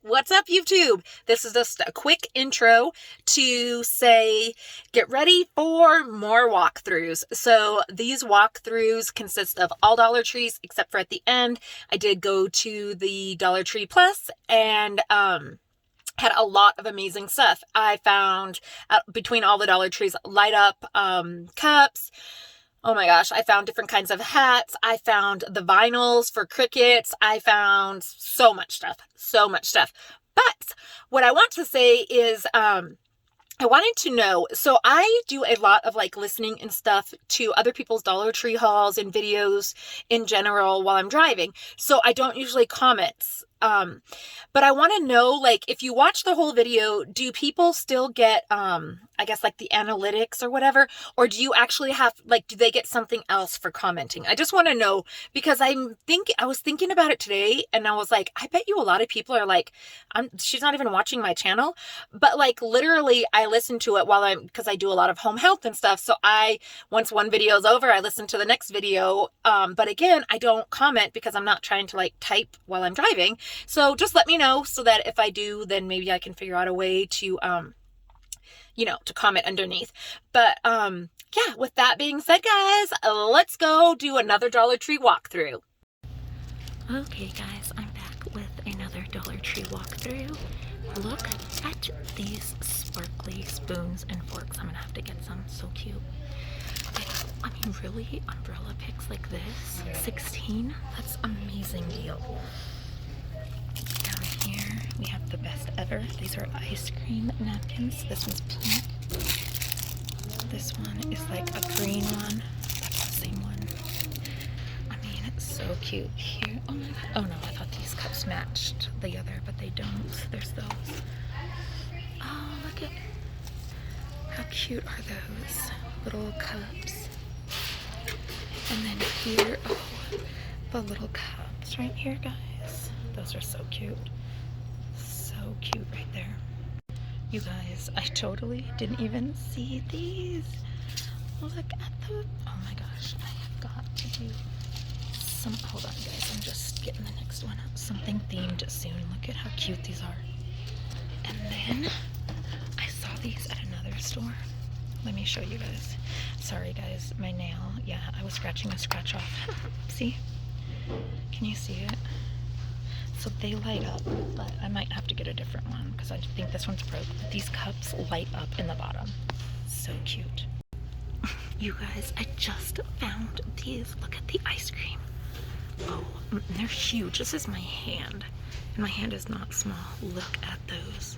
What's up, YouTube? This is just a quick intro to say, get ready for more walkthroughs. So these walkthroughs consist of all Dollar Trees, except for at the end, I did go to the Dollar Tree Plus and had a lot of amazing stuff. I found, between all the Dollar Trees, light up cups. Oh my gosh, I found different kinds of hats. I found the vinyls for crickets. I found so much stuff. But what I want to say is, I wanted to know, so I do a lot of like listening and stuff to other people's Dollar Tree hauls and videos in general while I'm driving. So I don't usually comment. But I want to know, like, if you watch the whole video, do people still get, I guess like the analytics or whatever, or do you actually have, like, do they get something else for commenting? I just want to know, because I was thinking about it today and I was like, I bet you a lot of people are like, she's not even watching my channel, but like literally I listen to it because I do a lot of home health and stuff. So once one video is over, I listen to the next video. But again, I don't comment because I'm not trying to like type while I'm driving. So just let me know so that if I do, then maybe I can figure out a way to, to comment underneath. But, yeah, with that being said, guys, let's go do another Dollar Tree walkthrough. Okay, guys, I'm back with another Dollar Tree walkthrough. Look at these sparkly spoons and forks. I'm gonna have to get some. So cute. I mean, really, umbrella picks like this, 16? That's an amazing deal. Down here, we have the best ever. These are ice cream napkins. This one's pink. This one is like a green one. That's the same one. I mean, it's so cute. Here, oh my god. Oh no, I thought these cups matched the other, but they don't. There's those. Oh, look at how cute are those little cups. And then here, oh, the little cups right here, guys. Those are so cute. So cute right there. You guys, I totally didn't even see these. Look at the, oh my gosh, I have got to do some, hold on guys, I'm just getting the next one up. Something themed soon. Look at how cute these are. And then I saw these at another store. Let me show you guys. Sorry guys, my nail, yeah, I was scratching a scratch off. See? Can you see it? So they light up, but I might have to get a different one because I think this one's broke. But these cups light up in the bottom. So cute. You guys, I just found these. Look at the ice cream. Oh, they're huge. This is my hand, and my hand is not small. Look at those.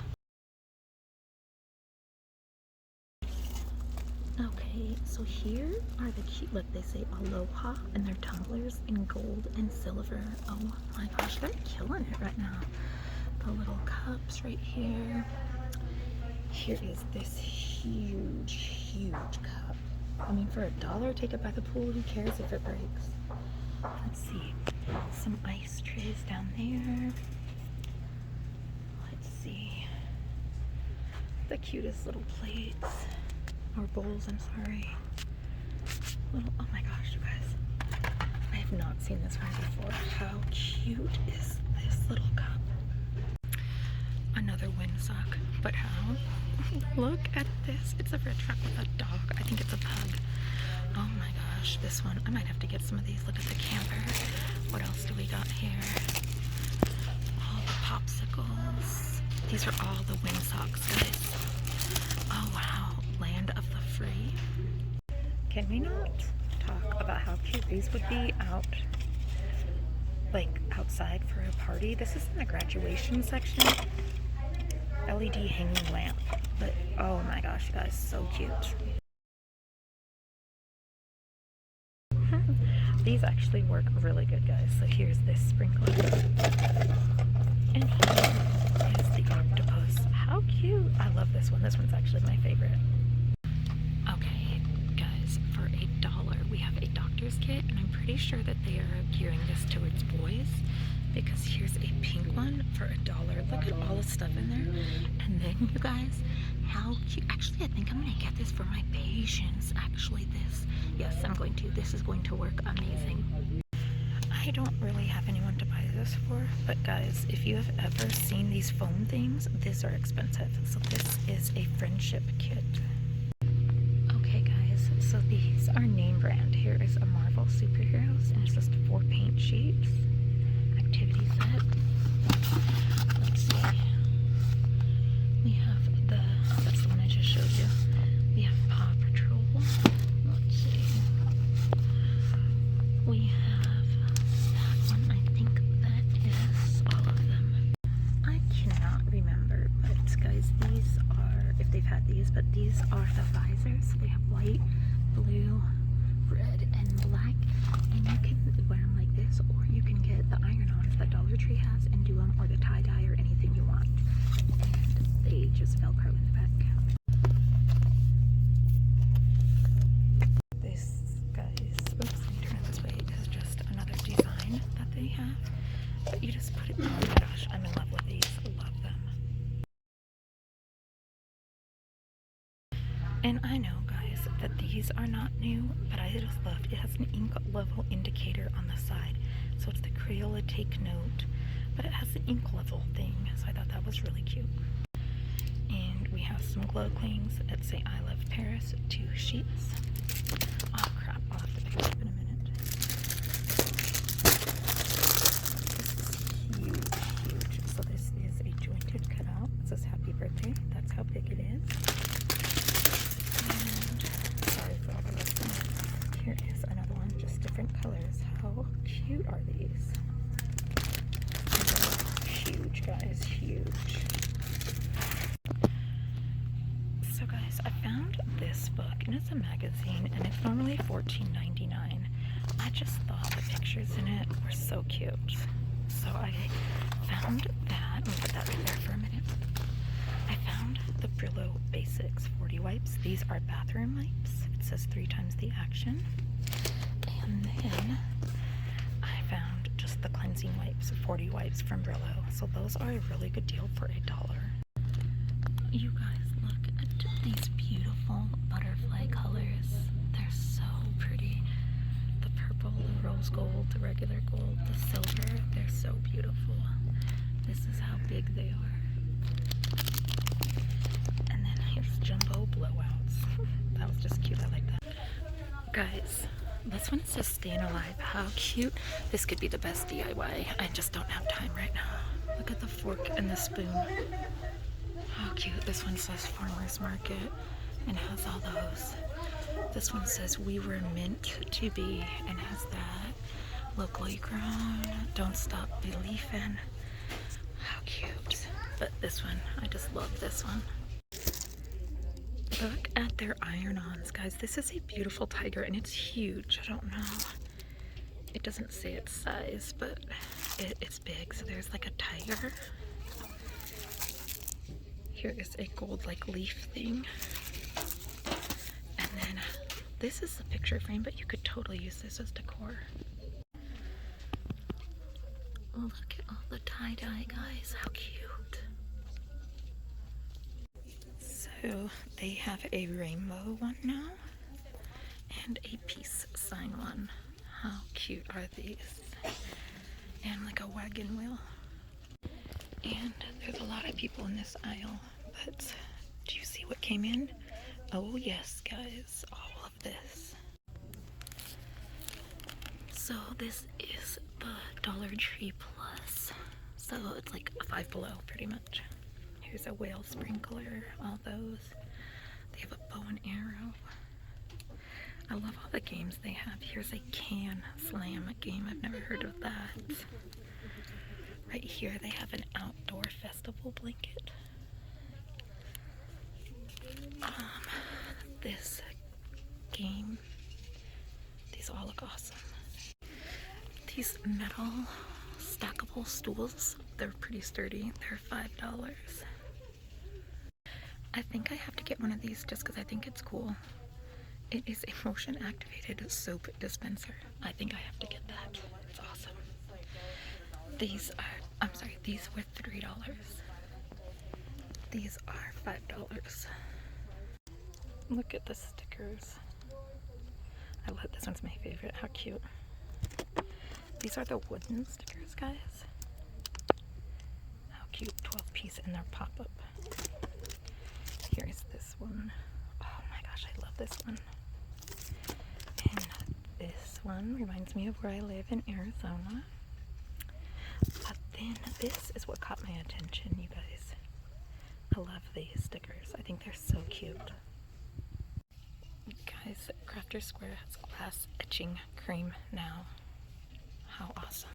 Okay, so here are the cute, look, they say Aloha, and they're tumblers in gold and silver. Oh my gosh, they're killing it right now. The little cups right here. Here is this huge cup. I mean, for $1, take it by the pool, who cares if it breaks? Let's see, some ice trays down there. Let's see, the cutest little plates. Or bowls, I'm sorry. Little, oh my gosh, you guys. I have not seen this one before. How cute is this little cup? Another windsock, but how? Look at this. It's a red truck with a dog. I think it's a pug. Oh my gosh, this one. I might have to get some of these. Look at the camper. What else do we got here? All the popsicles. These are all the windsocks, guys. Oh wow. Land of the free. Can we not talk about how cute these would be out, like outside for a party? This is in the graduation section. LED hanging lamp, but oh my gosh, you guys, so cute. These actually work really good, guys. So here's this sprinkler, and here is the octopus. How cute! I love this one. This one's actually my favorite. Okay, guys, for $1, we have a doctor's kit, and I'm pretty sure that they are gearing this towards boys, because here's a pink one for $1. Look at all the stuff in there. And then, you guys, how cute. Actually, I think I'm going to get this for my patients. Actually, this. Yes, I'm going to. This is going to work amazing. I I don't really have anyone to buy this for, but guys, if you have ever seen these foam things, these are expensive. So this is a friendship kit. Okay guys, so these are name brand. Here is a Marvel Superheroes, and it's just 4 paint sheets. Activity set. Let's see. We have that's the one I just showed you. We have Paw Patrol. Let's see. We have that one. I think that is all of them. I cannot remember, but guys, these are, if they've had these, but these are the visors. They have white, blue, red, and black, and you can wear them like this, or you can get the iron-ons that Dollar Tree has and do them, or the tie-dye, or anything you want. And they just Velcro in the back. This, guys, oops, let me turn it this way, is just another design that they have. But you just put it, oh my gosh, I'm in love with these. Love them. And I know, guys, that these are not new, but I just loved it. Has an ink level indicator on the side. So it's the Crayola Take Note, but it has an ink level thing, so I thought that was really cute. And we have some glow clings that say I Love Paris, 2 sheets. Oh crap, I'll have to pick it up in a minute. This is huge, huge. So this is a jointed cutout. It says happy birthday. That's how big it is. And sorry for all the listening. Here is another one, just different colors. How cute are these? Huge, guys, huge. So guys, I found this book, and it's a magazine, and it's normally $14.99. I just thought the pictures in it were so cute. So I found that. Let me put that right there for a minute. I found the Brillo Basics 40 wipes. These are bathroom wipes. It says 3 times the action. And then I found just the cleansing wipes, 40 wipes from Brillo. So those are a really good deal for $1. You guys, look at these beautiful butterfly colors. They're so pretty. The purple, the rose gold, the regular gold, the silver. They're so beautiful. This is how big they are. And then here's jumbo blowouts. That was just cute. I like that. Guys, this one says Staying Alive. How cute. This could be the best DIY. I just don't have time right now. Look at the fork and the spoon. How cute. This one says Farmer's Market and has all those. This one says We Were Meant to Be and has that. Locally grown. Don't Stop Beliefin'. How cute. But this one, I just love this one. Look at their iron-ons, guys. This is a beautiful tiger, and it's huge. I don't know. It doesn't say its size, but it's big. So there's like a tiger. Here is a gold like leaf thing. And then this is the picture frame, but you could totally use this as decor. Look at all the tie-dye, guys. How cute. So they have a rainbow one now and a peace sign one. How cute are these? And like a wagon wheel. And there's a lot of people in this aisle, but do you see what came in? Oh yes, guys, all of this. So this is the Dollar Tree Plus. So it's like a Five Below pretty much. Here's a whale sprinkler, all those. They have a bow and arrow. I love all the games they have. Here's a can slam game. I've never heard of that. Right here they have an outdoor festival blanket. This game. These all look awesome. These metal stackable stools, they're pretty sturdy. They're $5. I think I have to get one of these just because I think it's cool. It is a motion activated soap dispenser. I think I have to get that. It's awesome. These were $3. These are $5. Look at the stickers. I love this one's my favorite. How cute. These are the wooden stickers, guys. How cute, 12-piece in their pop-up. Here's this one. Oh my gosh, I love this one. And this one reminds me of where I live in Arizona. But then this is what caught my attention, you guys. I love these stickers. I think they're so cute. Guys, Crafter Square has glass etching cream now. How awesome.